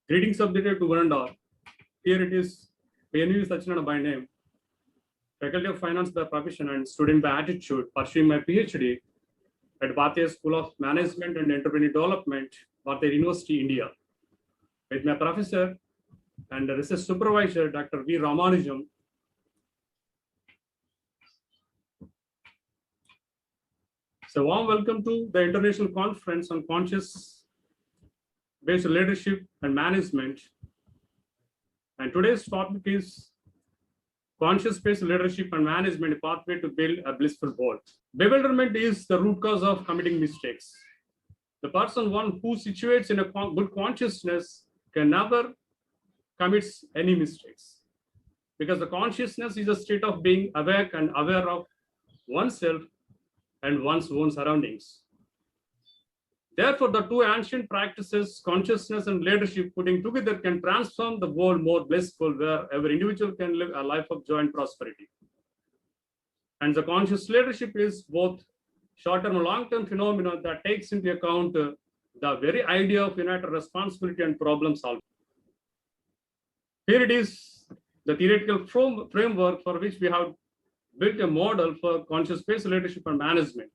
Greetings of the day to one and all. Here it is, PNVV Satyanarayana by name, Faculty of Finance by profession and student by attitude, pursuing my PhD at Bhatia School of Management and Entrepreneurial Development, Bhatia University, India. With my professor and research supervisor, Dr. V. Ramanujam. So warm welcome to the International Conference on Conscious-Based Leadership and Management. And today's topic is Conscious-Based Leadership and Management, a pathway to build a blissful world. Bewilderment is the root cause of committing mistakes. The person who situates in a good consciousness can never commit any mistakes, because the consciousness is a state of being awake and aware of oneself and one's own surroundings. Therefore, the two ancient practices, consciousness and leadership, putting together can transform the world more blissful, where every individual can live a life of joy and prosperity. And the conscious leadership is both short-term and long-term phenomena that takes into account the very idea of united responsibility and problem solving. Here it is, the theoretical framework for which we have built a model for conscious-based leadership and management.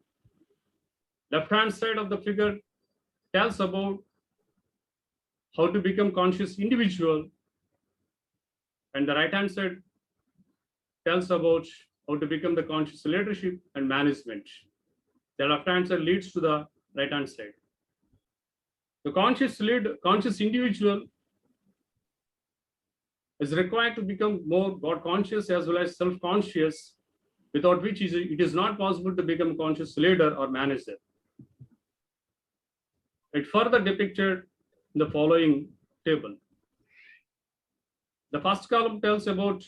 Left-hand side of the figure tells about how to become conscious individual, and the right-hand side tells about how to become the conscious leadership and management. The left-hand side leads to the right-hand side. The conscious individual is required to become more God-conscious as well as self-conscious, without which it is not possible to become a conscious leader or manager. It further depicted in the following table. The first column tells about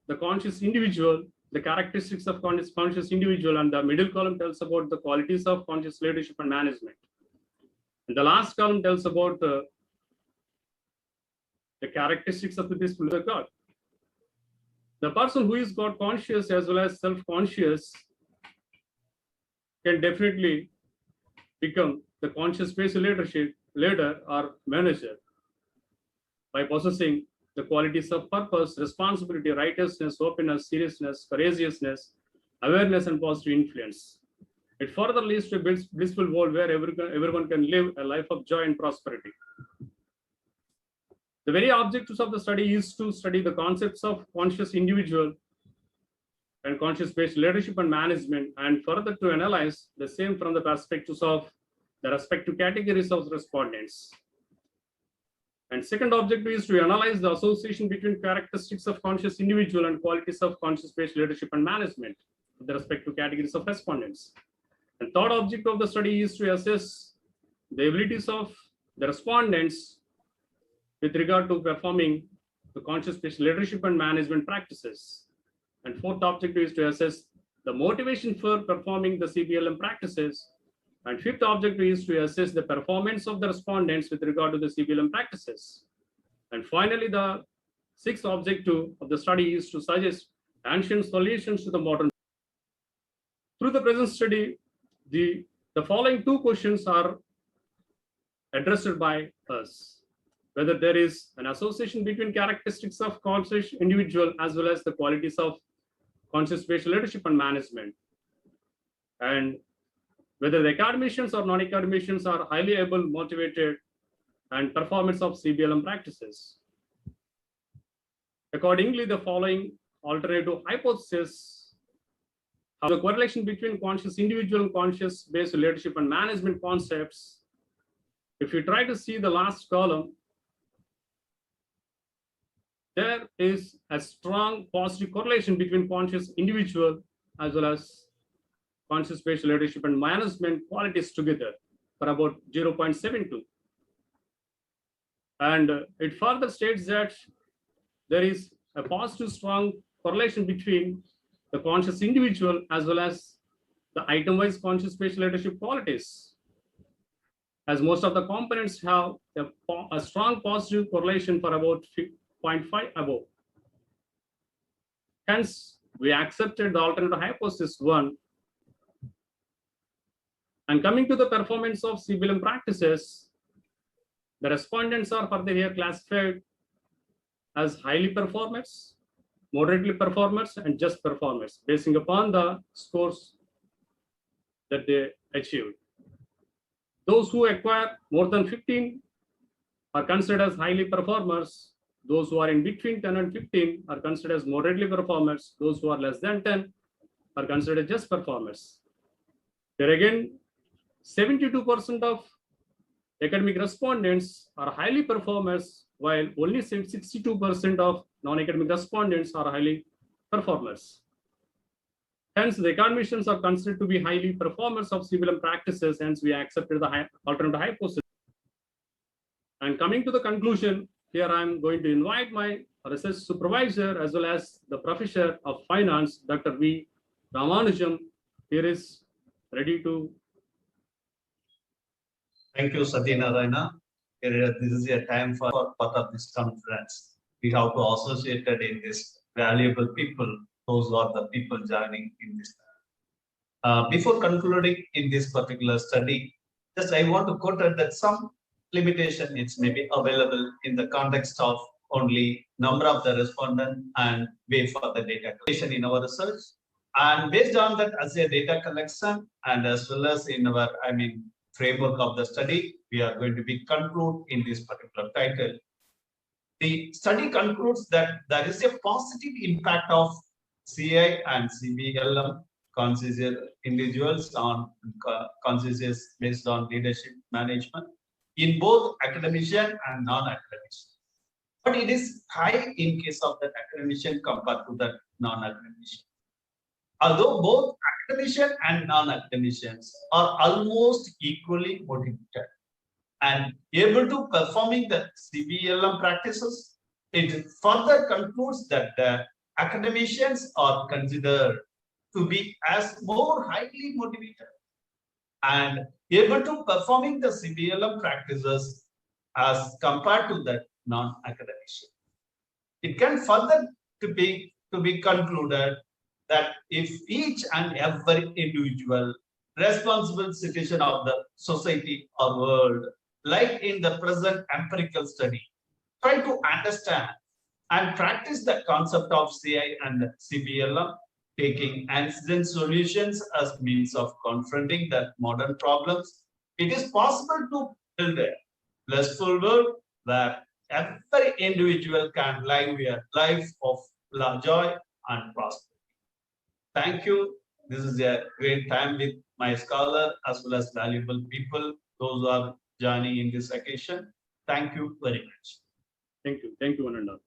the conscious individual, the characteristics of conscious individual, and the middle column tells about the qualities of conscious leadership and management. And the last column tells about the characteristics of the blissful God. The person who is God conscious as well as self-conscious can definitely become the conscious-based leader or manager by possessing the qualities of purpose, responsibility, righteousness, openness, seriousness, courageousness, awareness, and positive influence. It further leads to a blissful world where everyone can live a life of joy and prosperity. The very objectives of the study is to study the concepts of conscious individual and conscious-based leadership and management, and further to analyze the same from the perspectives of the respective categories of respondents. And second objective is to analyze the association between characteristics of conscious individual and qualities of conscious-based leadership and management with the respective categories of respondents. And third objective of the study is to assess the abilities of the respondents with regard to performing the conscious-based leadership and management practices. And fourth objective is to assess the motivation for performing the CBLM practices. And fifth objective is to assess the performance of the respondents with regard to the CBLM practices. And finally, the sixth objective of the study is to suggest ancient solutions to the modern. Through the present study, the following two questions are addressed by us: whether there is an association between characteristics of conscious individual as well as the qualities of conscious-based leadership and management, and whether the academicians or non-academicians are highly able, motivated, and performance of CBLM practices. Accordingly, the following alternative hypothesis have the correlation between conscious individual and conscious-based leadership and management concepts. If you try to see the last column, there is a strong positive correlation between conscious individual as well as conscious-based leadership and management qualities together for about 0.72. And it further states that there is a positive strong correlation between the conscious individual as well as the item-wise conscious-based leadership qualities, as most of the components have a strong positive correlation for about 0.5 above. Hence, we accepted the alternative hypothesis 1. And coming to the performance of CBLM practices, The respondents are further here classified as highly performers, moderately performers, and just performers, basing upon the scores that they achieved. Those who acquire more than 15 are considered as highly performers. Those who are in between 10 and 15 are considered as moderately performers. Those who are less than 10 are considered as just performers. There again, 72% of academic respondents are highly performers, while only 62% of non-academic respondents are highly performers. Hence, the academicians are considered to be highly performers of CBLM practices, hence we accepted the alternative hypothesis. And coming to the conclusion, here I'm going to invite my research supervisor as well as the professor of finance, Dr. V. Ramanujam, here is ready to. Thank you, Satyanarayana. This is a time for part of this conference. We have to associate it in this valuable people. Those are the people joining in this. Before concluding in this particular study, just I want to quote that some limitation it's maybe available in the context of only number of the respondent and way for the data collection in our research. And based on that, as a data collection and as well as in our, framework of the study, we are going to be conclude in this particular title. The study concludes that there is a positive impact of CI and CBLM conscious individuals on conscious based on leadership management in both academician and non-academician. But it is high in case of the academician compared to the non-academician. Although both academician and non-academicians are almost equally motivated and able to performing the CBLM practices, it further concludes that the academicians are considered to be as more highly motivated and able to performing the CBLM practices as compared to the non-academician. It can further to be concluded that if each and every individual responsible citizen of the society or world, like in the present empirical study, try to understand and practice the concept of CI and CBLM, taking ancient solutions as means of confronting the modern problems, it is possible to build a blissful world where every individual can live a life of joy and prosperity. Thank you. This is a great time with my scholar as well as valuable people, those who are joining in this occasion. Thank you very much. Thank you. Thank you, one and all.